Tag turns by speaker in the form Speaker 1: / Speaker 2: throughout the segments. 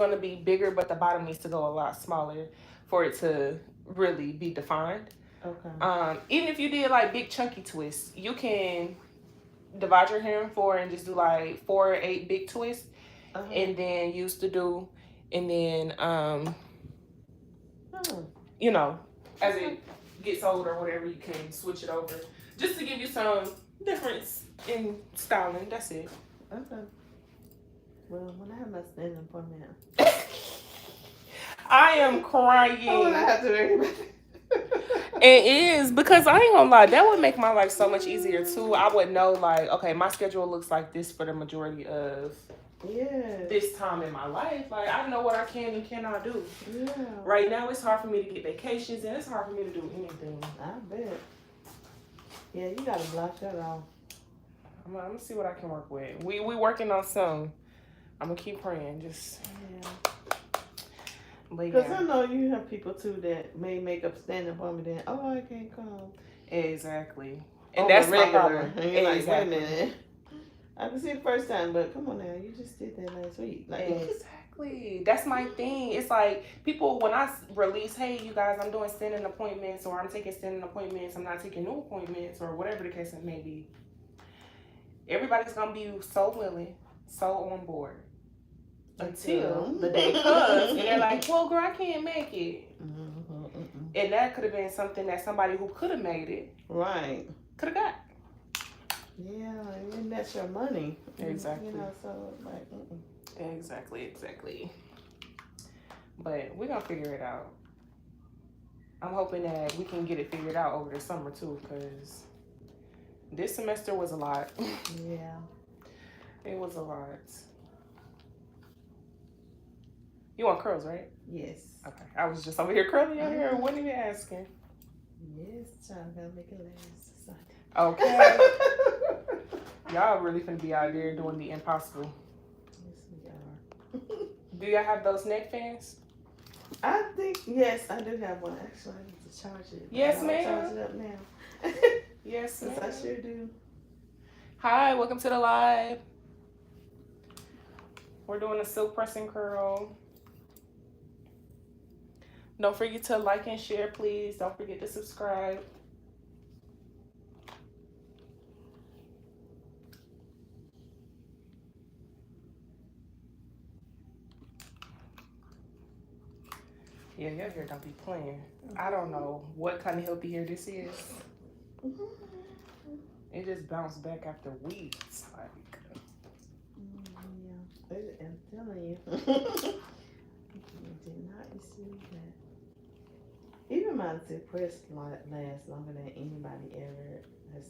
Speaker 1: going to be bigger, but the bottom needs to go a lot smaller for it to really be defined.
Speaker 2: Okay.
Speaker 1: Even if you did like big chunky twists, you can divide your hair in four and just do like 4 or 8 big twists, and then use the do, and then you know, as it gets older or whatever, you can switch it over just to give you some difference in styling. That's it.
Speaker 2: Okay. Well, when I have my standing appointment,
Speaker 1: I am crying.
Speaker 2: oh, I have to worry about it.
Speaker 1: It is, because I ain't gonna lie, that would make my life so much easier too. I would know like, okay, my schedule looks like this for the majority of this time in my life. Like, I know what I can and cannot do.
Speaker 2: Yeah.
Speaker 1: Right now, it's hard for me to get vacations, and it's hard for me to do anything.
Speaker 2: I bet. Yeah, you gotta block that off.
Speaker 1: I'm gonna see what I can work with. We working on some. I'm gonna keep praying. Just
Speaker 2: Because I know you have people too that may make up standing appointment, then I can't come.
Speaker 1: Exactly. And that's my problem.
Speaker 2: And you're like, wait a minute. I can see the first time, but come on now, you just did that last week. Like,
Speaker 1: exactly. That's my thing. It's like people, when I release, hey, you guys, I'm doing standing appointments, or I'm taking standing appointments, I'm not taking new appointments, or whatever the case may be. Everybody's gonna be so willing, so on board, until the day comes and they're like, well, girl, I can't make it. And that could have been something that somebody who could have made it could have got.
Speaker 2: Yeah, and that's your money.
Speaker 1: Exactly.
Speaker 2: You know, so like,
Speaker 1: Exactly. But we're gonna figure it out. I'm hoping that we can get it figured out over the summer too, because this semester was a lot.
Speaker 2: Yeah.
Speaker 1: It was a lot. You want curls, right?
Speaker 2: Yes.
Speaker 1: Okay. I was just over here curling your hair. Wasn't even asking.
Speaker 2: Yes, child. Gotta make it last.
Speaker 1: Okay. Y'all really finna be out there doing the impossible.
Speaker 2: Yes, we are.
Speaker 1: Do y'all have those neck fans?
Speaker 2: I think, yes, I do have one. Actually, I need to charge it.
Speaker 1: Yes, ma'am.
Speaker 2: Charge it up now.
Speaker 1: Yes, ma'am.
Speaker 2: I sure do.
Speaker 1: Hi, welcome to the live. We're doing a silk pressing curl. Don't forget to like and share, please. Don't forget to subscribe. Yeah, your hair don't be playing. I don't know what kind of healthy hair this is. It just bounced back after weeks. Like,
Speaker 2: yeah, I'm telling you. You did not receive that. Even my press lasts longer than anybody ever has.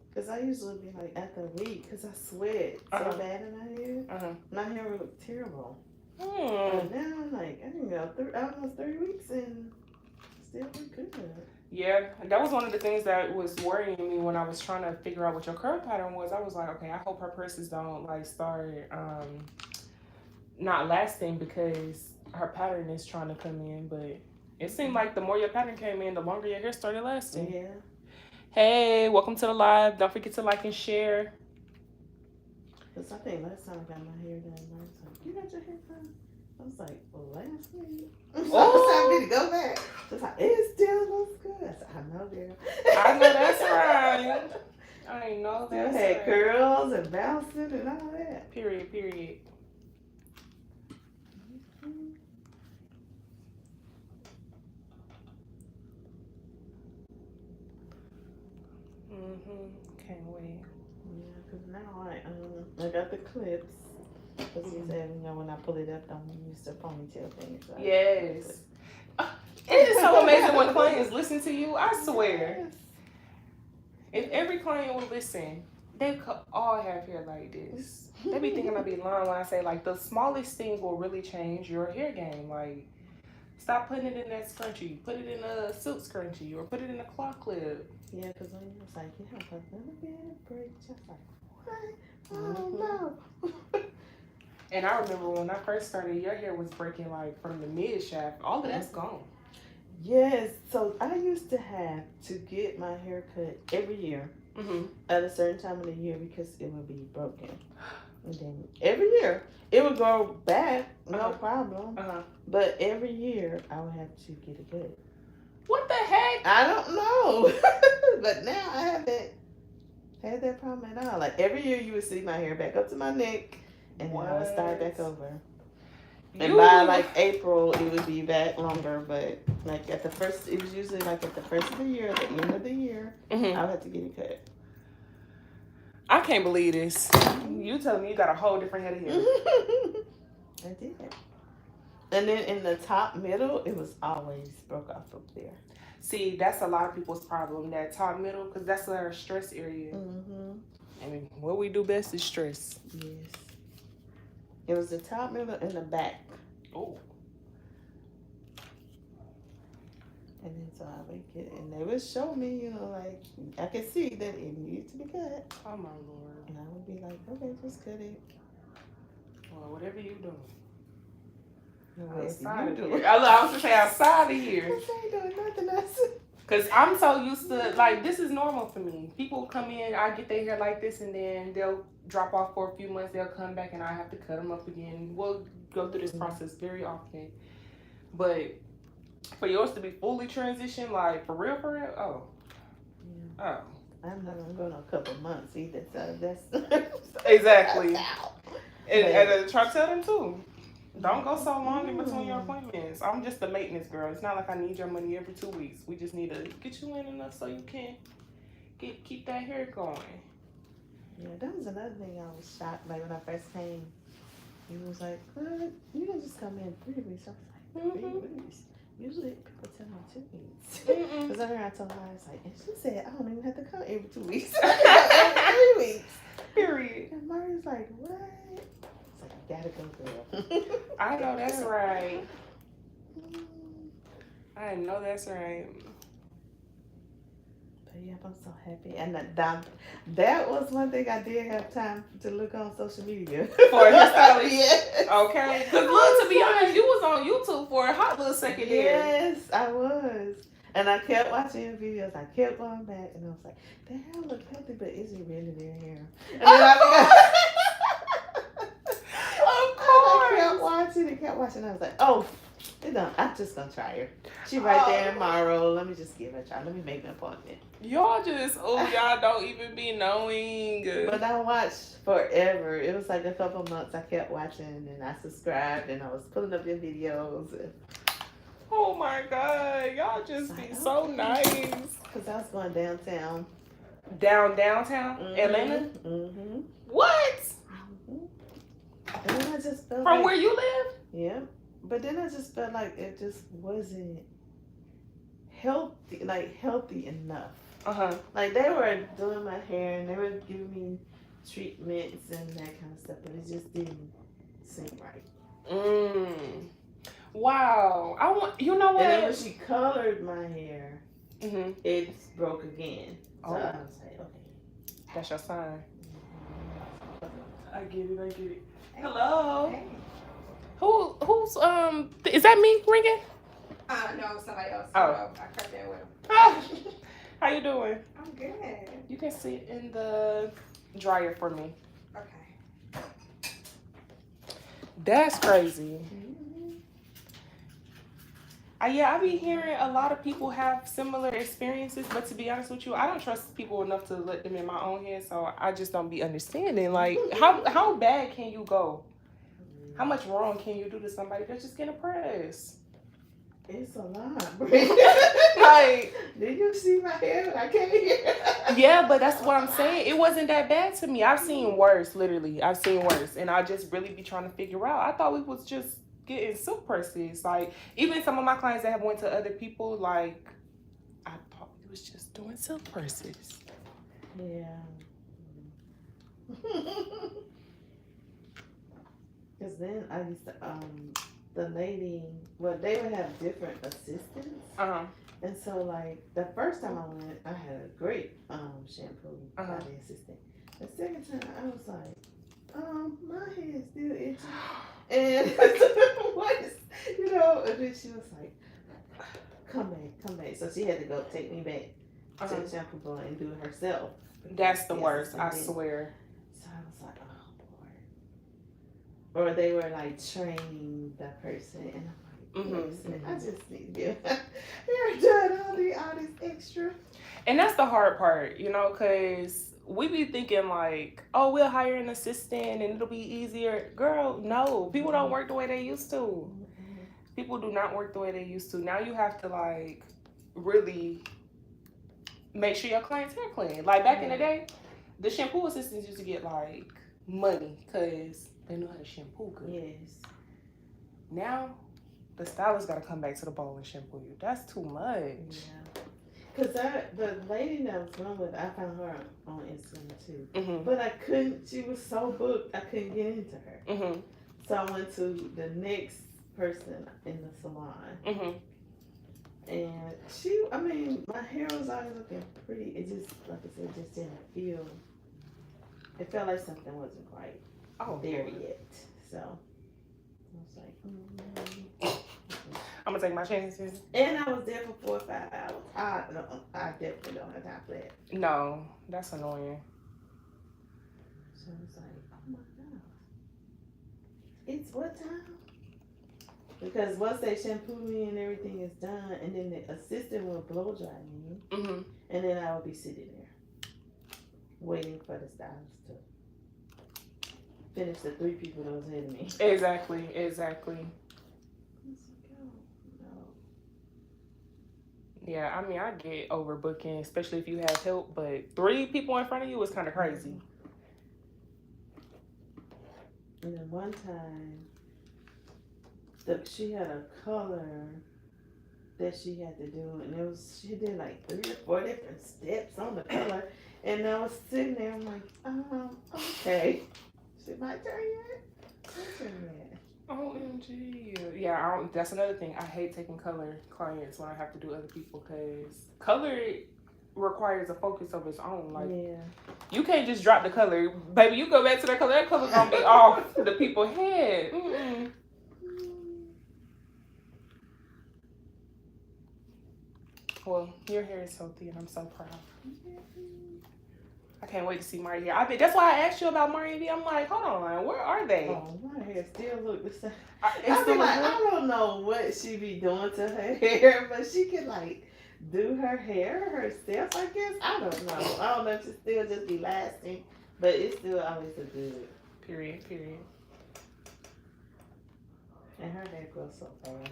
Speaker 2: Because I usually be like after a week, because I sweat so bad in my hair. My hair would look terrible. But now I'm like, I can go almost 30 weeks and still look good.
Speaker 1: Yeah, that was one of the things that was worrying me when I was trying to figure out what your curl pattern was. I was like, okay, I hope her presses don't like start not lasting, because her pattern is trying to come in. But it seemed like the more your pattern came in, the longer your hair started lasting.
Speaker 2: Yeah.
Speaker 1: Hey, welcome to the live. Don't forget to like and share.
Speaker 2: Because I think last time I got my hair done, I was like, you got your hair done? I was like, well, last week. So it's time for me to go back. She's like, it still looks good. I said, I know, girl.
Speaker 1: I know that's right. I know that's
Speaker 2: right. Had curls and bouncing and all that.
Speaker 1: Period. Can't wait.
Speaker 2: Yeah, because now I got the clips. Because he said, you know, when I pull it up, don't use the ponytail thing. So
Speaker 1: yes. It is so amazing when clients listen to you. I swear. Yes. If every client would listen, they could all have hair like this. They be thinking I'd be lying when I say, like, the smallest thing will really change your hair game. Like, stop putting it in that scrunchie. Put it in a silk scrunchie, or put it in a claw clip.
Speaker 2: Yeah, because when you was like, you have a little bit of break, just like, what? Oh, no.
Speaker 1: And I remember when I first started, your hair was breaking like from the mid shaft. All of that's gone.
Speaker 2: Yes. So I used to have to get my hair cut every year at a certain time of the year because it would be broken. And then every year it would grow back, no
Speaker 1: Uh-huh.
Speaker 2: problem.
Speaker 1: Uh-huh.
Speaker 2: But every year I would have to get a cut.
Speaker 1: What the heck?
Speaker 2: I don't know. But now I haven't had that problem at all. Like every year you would see my hair back up to my neck and then I would start back over. And by like April it would be back longer, but like at the first, it was usually like at the first of the year, at the end of the year, I would have to get it cut.
Speaker 1: I can't believe this. You telling me you got a whole different head of hair.
Speaker 2: I did. And then in the top middle, it was always broke off up there.
Speaker 1: See, that's a lot of people's problem, that top middle, because that's our stress area. And what we do best is stress.
Speaker 2: Yes. It was the top middle and the back.
Speaker 1: Oh.
Speaker 2: And then so I would get it, and they would show me, you know, like, I could see that it needed to be cut.
Speaker 1: Oh, my Lord.
Speaker 2: And I would be like, okay, just cut it.
Speaker 1: Well, whatever you doing.
Speaker 2: Outside of
Speaker 1: here. I was going to say outside of here.
Speaker 2: I ain't doing nothing else.
Speaker 1: Because I'm so used to, like, this is normal for me. People come in, I get their hair like this, and then they'll drop off for a few months. They'll come back, and I have to cut them up again. We'll go through this process very often. But for yours to be fully transitioned, like, for real, oh. Yeah. Oh.
Speaker 2: I'm not going to go no couple months either, so that's...
Speaker 1: Exactly. And try to tell them, too. Don't go so long in between your appointments. I'm just the maintenance girl. It's not like I need your money every 2 weeks. We just need to get you in enough so you can keep that hair going.
Speaker 2: Yeah, that was another thing I was shocked. Like when I first came, he was like, you can just come in 3 weeks. I was like, 3 weeks? Usually people tell me 2 weeks. Because I heard I told her, I was like, and she said, I don't even have to come every 2 weeks. Every 3 weeks.
Speaker 1: Period.
Speaker 2: And Mari's like, what? Gotta go, girl.
Speaker 1: I know that's right. I know that's right.
Speaker 2: But yeah, I'm so happy. And that was one thing I did have time to look on social media.
Speaker 1: For a hairstylist?
Speaker 2: Yes.
Speaker 1: Okay. Because look, to be honest, you was on YouTube for a hot little second there.
Speaker 2: Yes, I was. And I kept watching videos. I kept going back. And I was like, the hair look healthy, but is it really their hair? And then I kept watching. I was like, oh, I'm just gonna try her. She right there in Morrow. Let me just give her a try. Let me make an appointment.
Speaker 1: Y'all don't even be knowing.
Speaker 2: But I watched forever. It was like a couple months. I kept watching and I subscribed and I was pulling up your videos.
Speaker 1: Oh my God, y'all just be so nice.
Speaker 2: Because I was going downtown.
Speaker 1: Downtown? Atlanta?
Speaker 2: Mm-hmm.
Speaker 1: What?
Speaker 2: And then I just felt
Speaker 1: From where you live?
Speaker 2: Yeah. But then I just felt like it just wasn't healthy enough. Like they were doing my hair and they were giving me treatments and that kind of stuff, but it just didn't seem right.
Speaker 1: Wow. You know what?
Speaker 2: And then when she colored my hair, it broke again. So I was like, okay.
Speaker 1: That's your sign. I get it. Hello.
Speaker 3: Hey.
Speaker 1: Who's is that me ringing?
Speaker 3: No, somebody else.
Speaker 1: Oh.
Speaker 3: I cut that with him.
Speaker 1: Oh. How you doing?
Speaker 3: I'm good.
Speaker 1: You can sit in the dryer for me.
Speaker 3: Okay.
Speaker 1: That's crazy. I be hearing a lot of people have similar experiences, but to be honest with you, I don't trust people enough to let them in my own head, so I just don't be understanding. Like, how bad can you go? How much wrong can you do to somebody that's just getting pressed?
Speaker 2: It's a lot, Bree.
Speaker 1: Like,
Speaker 2: did you see my hair when I came here?
Speaker 1: Yeah, but that's what I'm saying. It wasn't that bad to me. I've seen worse, literally. I've seen worse, and I just really be trying to figure out. I thought we was just getting silk presses. Like, even some of my clients that have went to other people, like, I thought we was just doing silk presses.
Speaker 2: Yeah. Because then I used to, the lady, well, they would have different assistants. And so, like, the first time I went, I had a great shampoo by the assistant. The second time, I was like, my hair is still itchy. And what is, and then she was like, come back. So she had to go take me back to the shampoo bar and do it herself.
Speaker 1: That's the worst, I swear.
Speaker 2: So I was like, oh, Lord. or they were like training the person, and I'm like, listen, I just need to be hair done. All this extra.
Speaker 1: And that's the hard part, you know, because we be thinking like, oh, we'll hire an assistant and it'll be easier. Girl, no, people don't work the way they used to. People do not work the way they used to. Now you have to like really make sure your client's hair clean. Like back in the day, the shampoo assistants used to get like money because they knew how to shampoo good.
Speaker 2: Yes.
Speaker 1: Now the stylist got to come back to the bowl and shampoo you. That's too much.
Speaker 2: Yeah. Because the lady that I was going with, I found her on Instagram too.
Speaker 1: Mm-hmm.
Speaker 2: But I couldn't, she was so booked, I couldn't get into her.
Speaker 1: Mm-hmm.
Speaker 2: So I went to the next person in the salon.
Speaker 1: Mm-hmm.
Speaker 2: And she, I mean, my hair was always looking pretty. It just, like I said, just didn't feel, it felt like something wasn't quite there yet. So I was like,
Speaker 1: I'm going to take my chances.
Speaker 2: And I was there for 4 or 5 hours. I definitely don't have time for that.
Speaker 1: No, that's annoying.
Speaker 2: So I was like, oh my God. It's what time? Because once they shampoo me and everything is done, and then the assistant will blow dry me,
Speaker 1: Mm-hmm.
Speaker 2: and then I will be sitting there waiting for the stylist to finish the 3 people that was ahead of me.
Speaker 1: Exactly. Yeah, I mean, I get overbooking, especially if you have help, but 3 people in front of you is kind of crazy.
Speaker 2: And then one time, she had a color that she had to do, and she did like 3 or 4 different steps on the color, and I was sitting there, I'm like, okay. Is it my turn yet? My turn yet?
Speaker 1: OMG. Yeah, that's another thing. I hate taking color clients when I have to do other people because color requires a focus of its own. Like, you can't just drop the color. Baby, you go back to that color's gonna be off the people's head. Mm-mm. Well, your hair is healthy and I'm so proud. I can't wait to see Marty hair. That's why I asked you about Marty V. I'm like, hold on, where are they?
Speaker 2: Oh, my hair still look the same.
Speaker 1: I
Speaker 2: don't know what she be doing to her hair, but she can like do her hair herself, I guess. I don't know. I don't know if it still just be lasting, but it's still always a good.
Speaker 1: Period.
Speaker 2: And her hair grows so fast.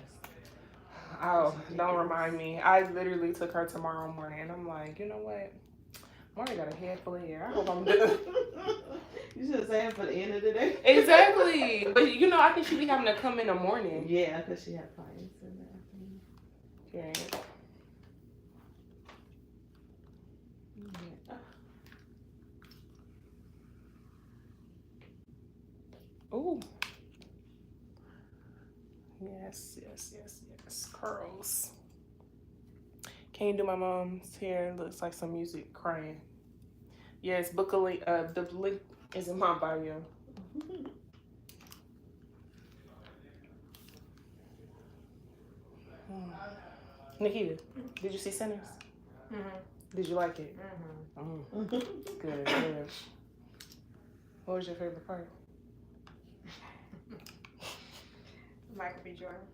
Speaker 1: Oh, don't remind me. I literally took her tomorrow morning and I'm like, you know what? Marty got a head full of hair. I hope I'm good.
Speaker 2: You should have said for the end of the day.
Speaker 1: Exactly. But you know, I think she be having to come in the morning.
Speaker 2: Yeah, because she had clients in the afternoon.
Speaker 1: Period. Ooh. Yes. Curls. Can you do my mom's hair? Looks like some music crying. Yes, book a link. The link is in my bio. Nikita, did you see Sinners? Mm-hmm. Did you like it? Mm-hmm. Good. What was your favorite part?
Speaker 3: Michael B. Jordan.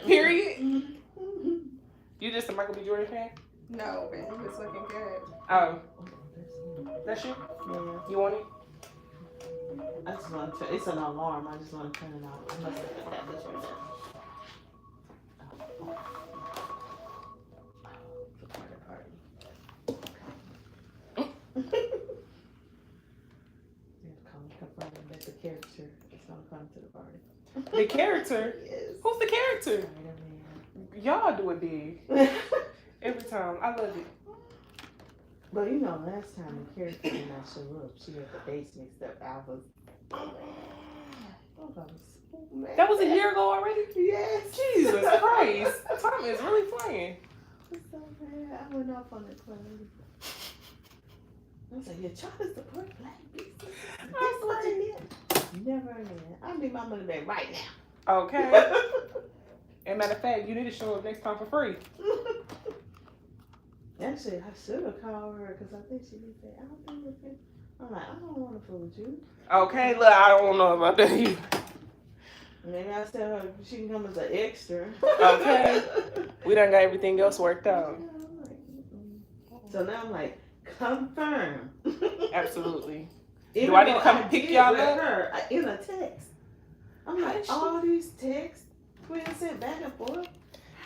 Speaker 1: Period. You just a Michael B. Jordan fan?
Speaker 3: No, but he was looking good.
Speaker 1: Oh. That's you?
Speaker 2: Yeah.
Speaker 1: You want it?
Speaker 2: I just want to. It's an alarm. I just want to turn it off. I must have that this right confirming that the character is gonna come to the party.
Speaker 1: The character?
Speaker 2: Yes.
Speaker 1: Who's the character?
Speaker 2: Spider-Man.
Speaker 1: Y'all do it big. Every time. I love it.
Speaker 2: But you know, last time the character did not show up. She had the dates mixed up. I was so mad.
Speaker 1: That was a year ago already?
Speaker 2: Yes.
Speaker 1: Jesus Christ. Time is really flying.
Speaker 2: I was so mad. I went off on the club. I was like, you're trying to support black business. That's what you did. Never again. I need my money back right now.
Speaker 1: Okay. And matter of fact, you need to show up next time for free.
Speaker 2: Actually, I should have called her because I think she did say, I don't think I'm like, I don't want to fool with you.
Speaker 1: Okay, look, I don't know about that either.
Speaker 2: Maybe I tell her she can come as an extra.
Speaker 1: Okay. We done got everything else worked out.
Speaker 2: So now I'm like, confirm.
Speaker 1: Absolutely.
Speaker 2: Even
Speaker 1: Do I need to
Speaker 2: though
Speaker 1: come pick
Speaker 2: did
Speaker 1: y'all
Speaker 2: with
Speaker 1: up?
Speaker 2: her in a text. I'm
Speaker 1: How
Speaker 2: like,
Speaker 1: did she-
Speaker 2: all these texts we sent back and forth.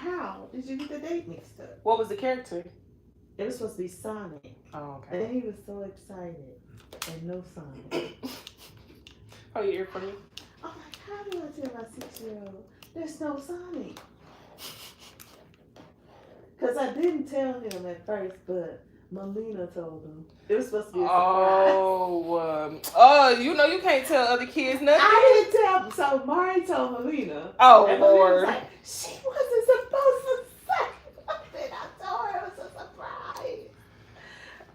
Speaker 2: How did you get the date mixed up?
Speaker 1: What was the character?
Speaker 2: It was supposed to be Sonic,
Speaker 1: Oh, okay.
Speaker 2: and he was so excited, and no Sonic.
Speaker 1: Oh, your ear for me?
Speaker 2: I'm like, how do I tell my 6-year-old there's no Sonic? Because I didn't tell him at first, but Melina told him. It was supposed to be a surprise.
Speaker 1: Oh, you know you can't tell other kids nothing.
Speaker 2: I didn't tell. So Mari told Melina.
Speaker 1: Oh,
Speaker 2: and Melina was
Speaker 1: Lord.
Speaker 2: like, she wasn't supposed to say nothing. I told her it was a surprise.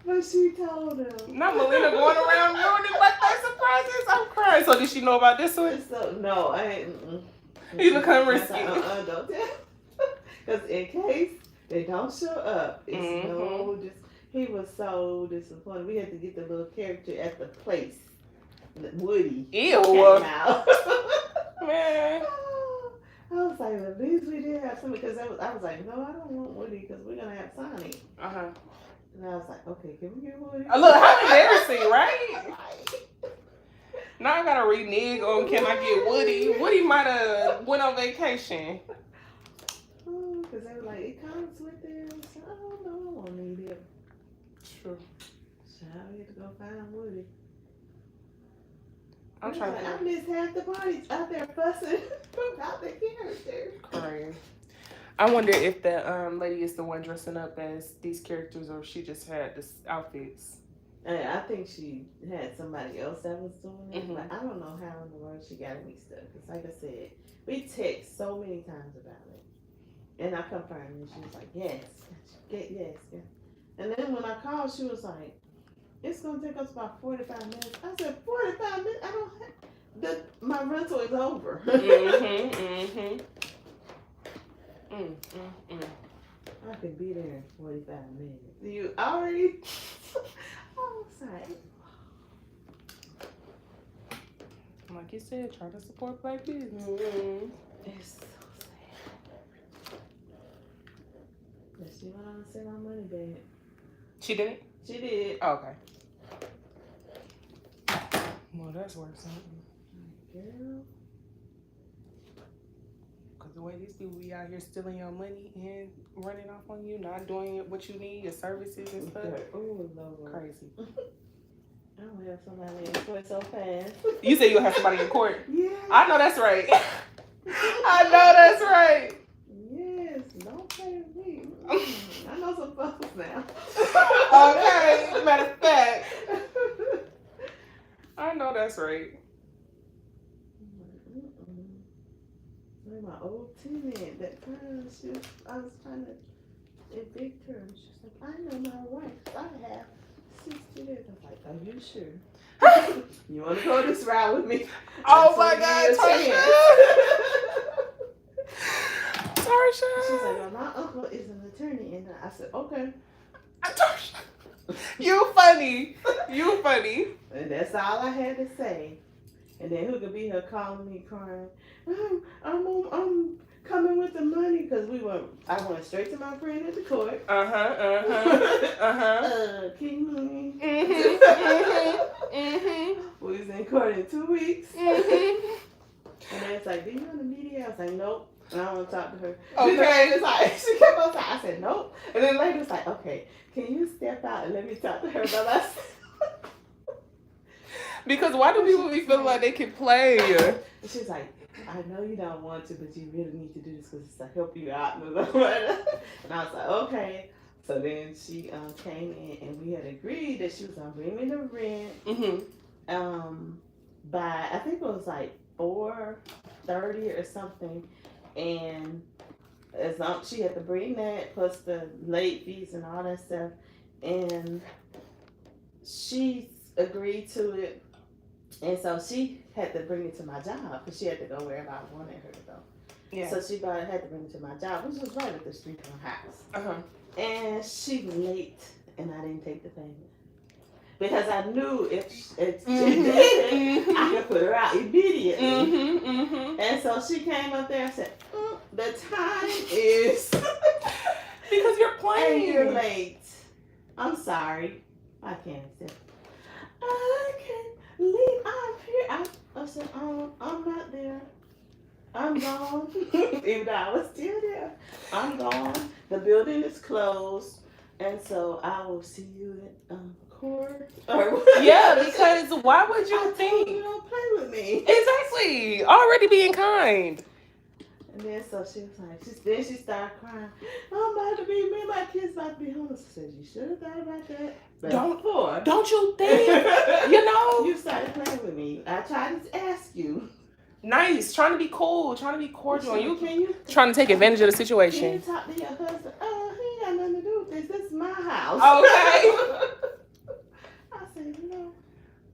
Speaker 2: But she told him.
Speaker 1: Not Melina going around ruining birthday surprises. I'm crying. So did she know about this one?
Speaker 2: So, no, I ain't.
Speaker 1: You become
Speaker 2: I
Speaker 1: risky.
Speaker 2: said, don't tell. Because in case they don't show up, it's no. He was so disappointed. We had to get the little character at the place. Woody.
Speaker 1: Ew.
Speaker 2: Came out.
Speaker 1: Man.
Speaker 2: I was like, at least we did have something. Because I was like, no, I don't want Woody because we're going to have Sonic.
Speaker 1: Uh-huh.
Speaker 2: And I was like, okay, can we get Woody?
Speaker 1: Look, how embarrassing, right? Now I gotta renege on can I get Woody? Woody might have went on vacation.
Speaker 2: Because they were like, it comes with them. So I don't know, I won't need it.
Speaker 1: True.
Speaker 2: So I had to go find Woody.
Speaker 1: I'm trying to
Speaker 2: I missed half the parties out there fussing about the character.
Speaker 1: cry. I wonder if the lady is the one dressing up as these characters or if she just had this outfits.
Speaker 2: I think she had somebody else that was doing it,
Speaker 1: Mhm.
Speaker 2: but I don't know how in the world she got it mixed up. Because like I said, we text so many times about it. And I confirmed and she was like, yes. Yes. And then when I called, she was like, it's going to take us about 45 minutes. I said, 45 minutes? I don't have... my rental is over. I could be there in 45 minutes. You already... I was like...
Speaker 1: Like you said, trying to support black business.
Speaker 2: It's so sad. But she went on to send our money back.
Speaker 1: She didn't?
Speaker 2: She did.
Speaker 1: Oh, okay. Well, that's worth something.
Speaker 2: Girl.
Speaker 1: Because the way these people be out here stealing your money and running off on you, not doing what you need, your services and stuff.
Speaker 2: Oh, Lord.
Speaker 1: Crazy.
Speaker 2: I don't have somebody in court so fast.
Speaker 1: You said you'll have somebody in court.
Speaker 2: Yeah.
Speaker 1: I know that's right. I know that's right.
Speaker 2: Yes, don't play with me. I know some folks now.
Speaker 1: Okay, matter of fact. I know that's right.
Speaker 2: My old tenant, that time I was trying to evict her. And she's like, I know my rights. I have 60 days. I was like, are you sure? You want to go this route with me?
Speaker 1: Oh my God, Tarsha. Tarsha.
Speaker 2: She's like, well, my uncle is an attorney. And I said, okay.
Speaker 1: Tarsha. You funny. You funny.
Speaker 2: And that's all I had to say. And then who could be her calling me crying? I'm coming with the money because I went straight to my friend at the court. King Louie. We was in court in 2 weeks. And then it's like, do you want to meet her? I was like, nope. And I don't want to talk to her.
Speaker 1: Okay.
Speaker 2: She kept on saying, I said, nope. And then later was like, okay, can you step out and let me talk to her by myself?
Speaker 1: Because why do people be feeling like they can play?
Speaker 2: And she's like, I know you don't want to, but you really need to do this because it's to help you out. And I was like, okay. So then she came in and we had agreed that she was going to bring me the rent by, I think it was like 4:30 or something. And as long she had to bring that plus the late fees and all that stuff. And she agreed to it. And so she had to bring it to my job because she had to go wherever I wanted her to go.
Speaker 1: Yeah.
Speaker 2: So she had to bring it to my job, which was right up the street from her house.
Speaker 1: Uh-huh.
Speaker 2: And she was late, and I didn't take the payment. because I knew if she did it, I could put her out immediately. And so she came up there and said, the time is
Speaker 1: Because you're
Speaker 2: and
Speaker 1: playing.
Speaker 2: you're late. I'm sorry. I can't accept it. I can't leave. I'm here. I said, I'm not there. I'm gone. Even though I was still there. I'm gone. The building is closed. And so I will see you at court.
Speaker 1: Yeah, because why would you
Speaker 2: I told
Speaker 1: think?
Speaker 2: you don't play with me.
Speaker 1: Exactly. Already being kind.
Speaker 2: And then so she was like, then she started crying. I'm about to be, me and my kids about to be homeless. I said, you should have thought about that.
Speaker 1: Don't you think? You know?
Speaker 2: You started playing with me. I tried to ask you.
Speaker 1: Nice. Trying to be cool. Trying to be cordial. You
Speaker 2: Can you
Speaker 1: trying to take advantage of the
Speaker 2: Can you
Speaker 1: situation.
Speaker 2: talk to your husband? Oh, he ain't got nothing to do with this. This is my house.
Speaker 1: Okay.
Speaker 2: I said, no.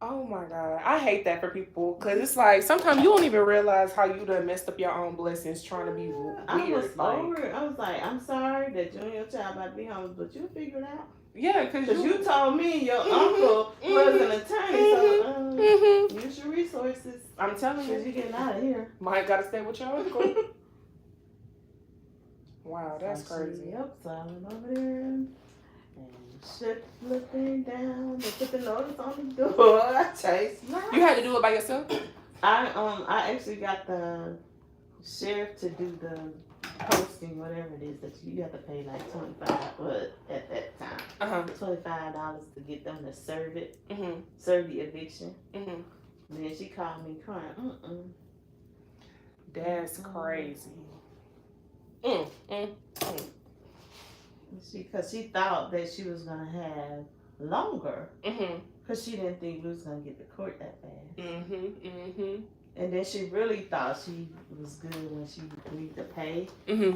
Speaker 1: Oh my God. I hate that for people. Because it's like, sometimes you don't even realize how you done messed up your own blessings trying to be weird.
Speaker 2: I was over it. I was like, I'm sorry that you and your child might be homeless, but you'll figure it out.
Speaker 1: Yeah, because
Speaker 2: you told me your uncle was an attorney, so use your resources.
Speaker 1: I'm telling
Speaker 2: Because
Speaker 1: you.
Speaker 2: you're getting out of here.
Speaker 1: Might got to stay with your uncle. Wow, that's
Speaker 2: So
Speaker 1: crazy.
Speaker 2: Yep, so I went over there and shut the thing down. They put the notice on the door. I chased my
Speaker 1: You had to do it by yourself?
Speaker 2: I actually got the sheriff to do the posting, whatever it is that you have to pay like $25 at that time. $25 to get them to serve it, serve the eviction. And then she called me crying.
Speaker 1: That's crazy.
Speaker 2: Because she thought that she was gonna have longer. Because she didn't think we was gonna get to court that fast. And then she really thought she was good when she agreed to pay,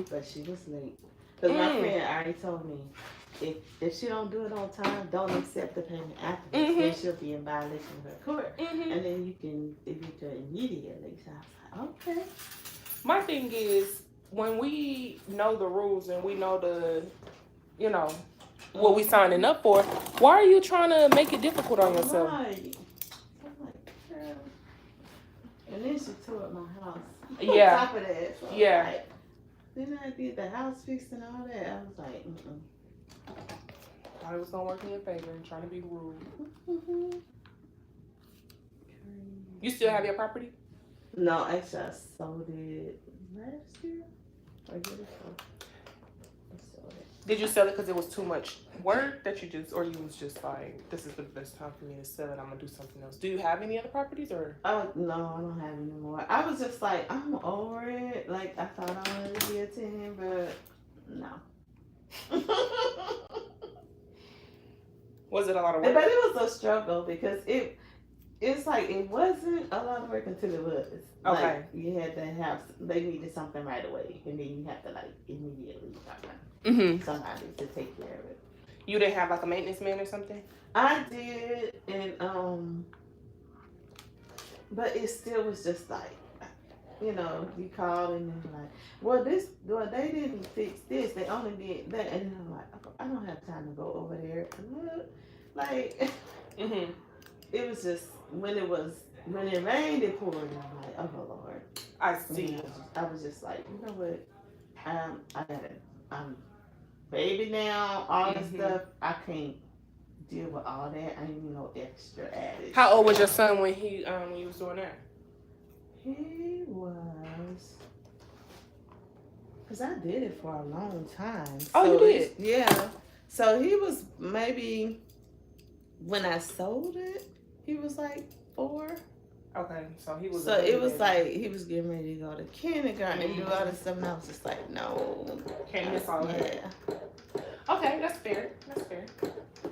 Speaker 2: but she was late. Because my friend already told me, if she don't do it on time, don't accept the payment afterwards. Then she'll be in violation of her court, and then you can evict her immediately. So I was like, okay.
Speaker 1: My thing is, when we know the rules and we know the, you know, what we signing up for, why are you trying to make it difficult on yourself?
Speaker 2: Right. I'm like, girl. And then she tore up my house.
Speaker 1: Yeah.
Speaker 2: On top of that. So
Speaker 1: Yeah.
Speaker 2: like, then I did the house fix and all that. I was like,
Speaker 1: I was gonna work in your favor and trying to be rude. You still have your property?
Speaker 2: No, actually, I sold it last year. Or year before. I sold it.
Speaker 1: Did you sell it because it was too much work that you just, or you was just like, this is the best time for me to sell it, I'm gonna do something else? Do you have any other properties or?
Speaker 2: Oh, no, I don't have any more. I was just like, I'm over it. Like, I thought I wanted to be a 10, but no.
Speaker 1: Was it a lot of work?
Speaker 2: But it was a struggle because it's like it wasn't a lot of work until it was.
Speaker 1: Okay.
Speaker 2: Like, you had to have, they needed something right away, and then you have to like immediately find somebody to take care of it.
Speaker 1: You didn't have like a maintenance man or something?
Speaker 2: I did, and but it still was just like, you know, you call and they're like, well, they didn't fix this, they only did that, and then I'm like, I don't have time to go over there. Like, it was just when it rained, it poured, and I'm like, oh Lord.
Speaker 1: I see.
Speaker 2: I was just like, you know what? I'm baby now, all this stuff. I can't deal with all that. I need no extra added.
Speaker 1: How old was your son when you was doing that?
Speaker 2: He was, because I did it for a long time.
Speaker 1: Oh, you did?
Speaker 2: Yeah. So he was maybe, when I sold it, he was like 4.
Speaker 1: Okay, so he was.
Speaker 2: So it was like he was getting ready to go to kindergarten and do all this stuff, and I was just like, no.
Speaker 1: Can't miss all that.
Speaker 2: Yeah.
Speaker 1: Okay, that's fair. That's fair.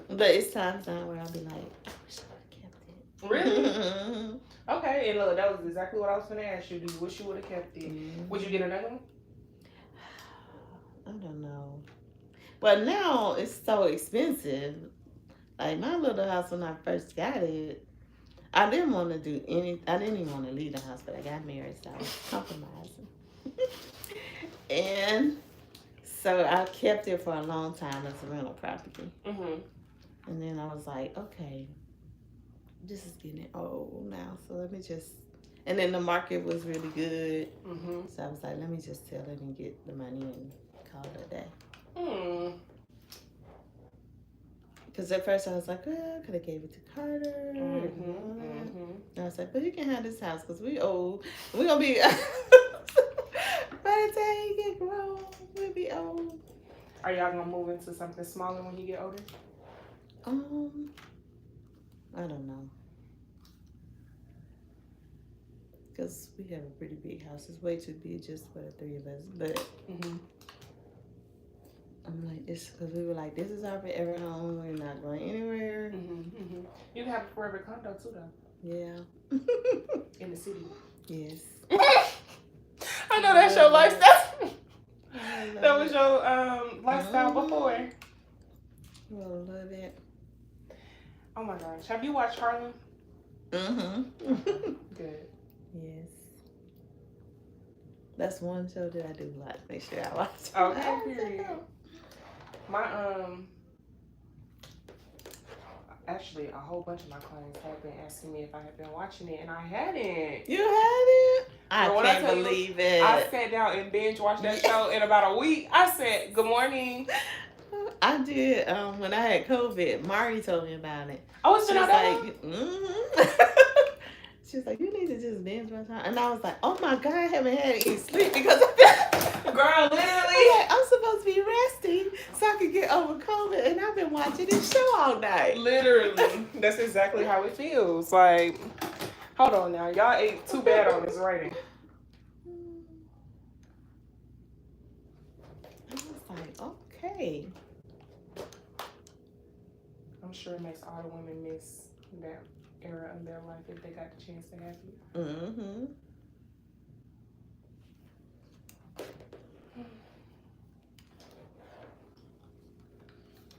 Speaker 2: But it's times now where I'll be like, I wish I would have kept it.
Speaker 1: Really? Okay, and look, that was exactly what I was gonna ask you. Do you wish you would have kept it? Would you get another one?
Speaker 2: I don't know. But now it's so expensive. Like my little house when I first got it, I didn't want to do I didn't even want to leave the house, but I got married, so I was compromising. And so I kept it for a long time as a rental property. And then I was like, okay, this is getting old now, so let me just. And then the market was really good, so I was like, let me just sell it and get the money and call it a day. Because at first I was like, oh, I could have gave it to Carter. And I was like, but you can have this house because we old. We're going to be, by the time he get grown, we'll be old.
Speaker 1: Are y'all going to move into something smaller when you get older?
Speaker 2: I don't know. Because we have a pretty big house. It's way too big just for the three of us. But I'm like, this, because we were like, this is our forever home. We're not going anywhere.
Speaker 1: You can have a forever condo too, though.
Speaker 2: Yeah.
Speaker 1: In the city.
Speaker 2: Yes.
Speaker 1: I know that's your lifestyle. That was your lifestyle before.
Speaker 2: Well, a little bit.
Speaker 1: Oh my gosh. Have you watched Harlem? Good.
Speaker 2: Yes. That's one show that I do like. Make sure I watch.
Speaker 1: Okay, period. My actually a whole bunch of my clients have been asking me if I have been watching it, and I hadn't.
Speaker 2: You hadn't? I
Speaker 1: But when
Speaker 2: can't
Speaker 1: tell you,
Speaker 2: believe it.
Speaker 1: I sat down and binge watched that show in about a week. I said, good morning.
Speaker 2: I did when I had COVID. Mari told me about it.
Speaker 1: Oh, it's
Speaker 2: She
Speaker 1: been
Speaker 2: was
Speaker 1: out
Speaker 2: like, she was like, you need to just binge watch it. And I was like, oh my God, I haven't had any sleep because of that.
Speaker 1: Girl, literally.
Speaker 2: I'm supposed to be resting so I can get over COVID, and I've been watching this show all night.
Speaker 1: Literally. That's exactly how it feels. Like, hold on now. Y'all ate too bad on this writing.
Speaker 2: I was like, okay.
Speaker 1: I'm sure it makes all the women miss that era of their life if they got the chance to have it.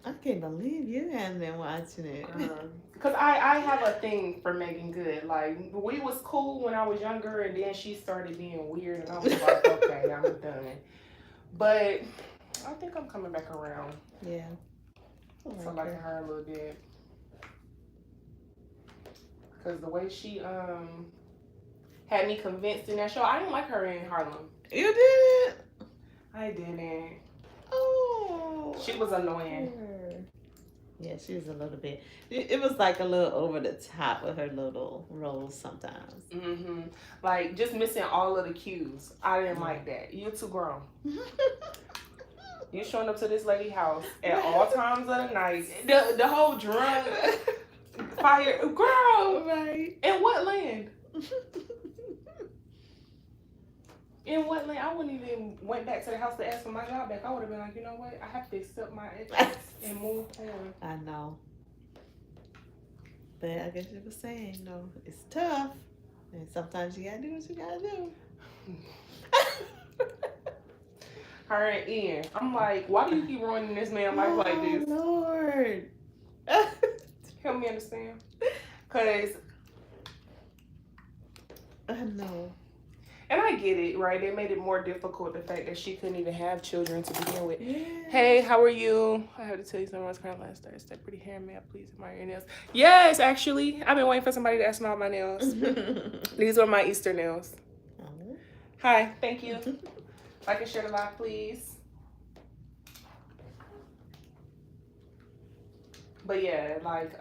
Speaker 2: I can't believe you haven't been watching it.
Speaker 1: Because I have a thing for Megan Good. Like, we was cool when I was younger, and then she started being weird, and I was like, okay, I'm done. But I think I'm coming back around.
Speaker 2: Yeah.
Speaker 1: So liking her a little bit. Because the way she had me convinced in that show, I didn't like her in Harlem.
Speaker 2: You didn't?
Speaker 1: I didn't.
Speaker 2: Oh.
Speaker 1: She was annoying.
Speaker 2: Yeah, she was a little bit. It was like a little over the top with her little roles sometimes.
Speaker 1: Like, just missing all of the cues. I didn't like that. You're too grown. You showing up to this lady house at all times of the night. The whole drunk fire. Girl!
Speaker 2: Right.
Speaker 1: In what land? In what land? I wouldn't even went back to the house to ask for my job back. I would have been like, you know what? I have to accept my exit and move on.
Speaker 2: I know. But I guess you were saying, you know, it's tough. And sometimes you gotta do what you gotta do.
Speaker 1: Her and Ian. I'm like, why do you keep ruining this man's life like this?
Speaker 2: Lord.
Speaker 1: Help me understand. Because
Speaker 2: I know.
Speaker 1: And I get it, right? They made it more difficult, the fact that she couldn't even have children to begin with.
Speaker 2: Yeah.
Speaker 1: Hey, how are you? I have to tell you something. I was crying last Thursday. Pretty hair, may I please admire your nails? Yes, actually. I've been waiting for somebody to ask me about my nails. These are my Easter nails.
Speaker 2: Oh.
Speaker 1: Hi, thank you. Like and share the live, please. But yeah, like,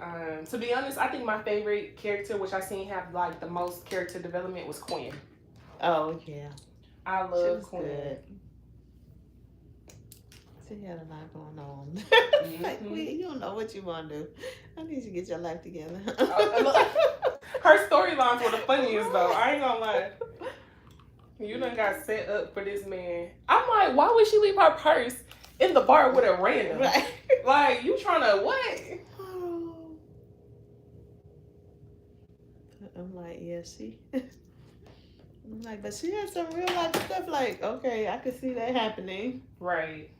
Speaker 1: to be honest, I think my favorite character, which I seen have like the most character development, was Quinn.
Speaker 2: Oh, yeah.
Speaker 1: I love Quinn.
Speaker 2: Good. She had a lot going on. Like, you don't know what you want to do. I need you to get your life together.
Speaker 1: Her storylines were the funniest, though. I ain't gonna lie. You done got set up for this man. I'm like, why would she leave her purse in the bar with a random?
Speaker 2: Right.
Speaker 1: Like, you trying to what?
Speaker 2: Oh. I'm like, yeah, she. I'm like, but she had some real life stuff. Like, okay, I could see that happening.
Speaker 1: Right.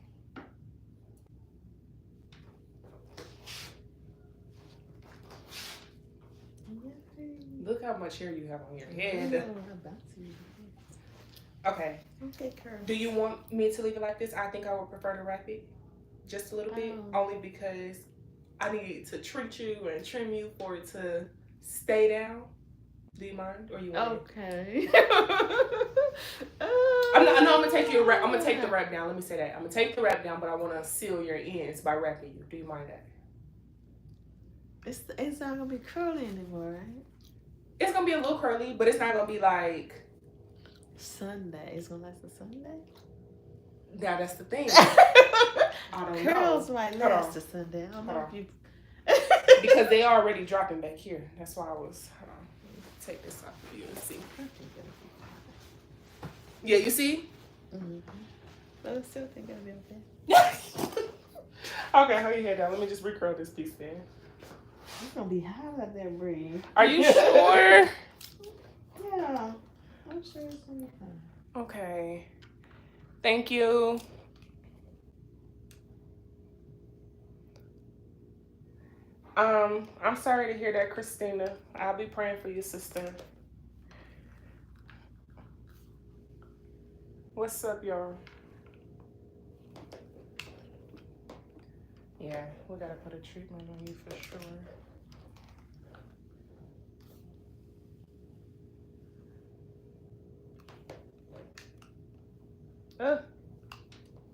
Speaker 1: Look how much hair you have on your head. Okay.
Speaker 2: Okay, Curl.
Speaker 1: Do you want me to leave it like this? I think I would prefer to wrap it just a little bit, only because I need to treat you and trim you for it to stay down. Do you mind, or you want it?
Speaker 2: Okay.
Speaker 1: I'm gonna take you. I'm gonna take the wrap down. Let me say that. I'm gonna take the wrap down, but I want to seal your ends by wrapping you. Do you mind that?
Speaker 2: It's not gonna be curly anymore, right?
Speaker 1: It's gonna be a little curly, but it's not gonna be like
Speaker 2: Sunday. It's gonna last a Sunday.
Speaker 1: Yeah, that's the thing. I don't
Speaker 2: Curls
Speaker 1: know.
Speaker 2: might
Speaker 1: Hold
Speaker 2: last
Speaker 1: on.
Speaker 2: a Sunday. I don't
Speaker 1: Hold
Speaker 2: know
Speaker 1: on.
Speaker 2: if you.
Speaker 1: Because they are already dropping back here. That's why I was. Hold on. Let me take this off for you and see. Yeah, you see?
Speaker 2: Mm-hmm. But I still think it'll be okay.
Speaker 1: Okay, hold your head down. Let me just recurl this piece then.
Speaker 2: It's gonna be hot out there, Bree.
Speaker 1: Are you sure?
Speaker 2: Yeah, I'm sure it's gonna be fine.
Speaker 1: Okay. Thank you. I'm sorry to hear that, Christina. I'll be praying for you, sister. What's up, y'all? Yeah, we gotta put a treatment on you for sure.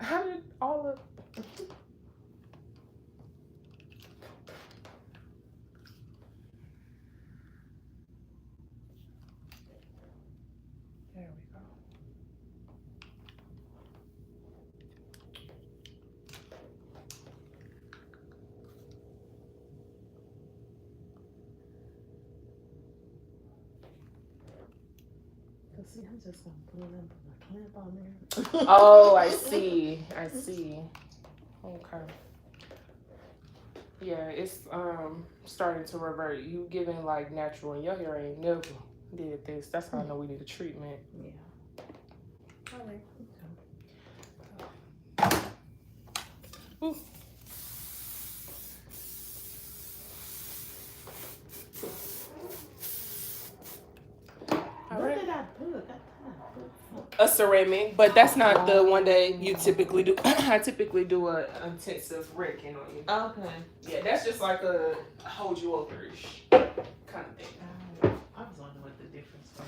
Speaker 1: How did all of... There we go.
Speaker 2: See, I'm just gonna put a clamp on there.
Speaker 1: Oh, I see. I see. Okay. Yeah, it's starting to revert. You giving like natural, and your hair ain't never did this. That's how I know we need a treatment.
Speaker 2: Yeah.
Speaker 1: All right.
Speaker 2: Okay.
Speaker 1: Ooh.
Speaker 2: What did I put?
Speaker 1: A ceramic, but that's not the one that you typically do. I typically do a intensive raking on you.
Speaker 2: Okay.
Speaker 1: Yeah, that's just like a hold you over-ish kind of thing.
Speaker 2: I was wondering what the difference was.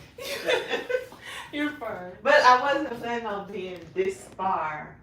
Speaker 1: You're fine.
Speaker 2: But I wasn't planning on being this far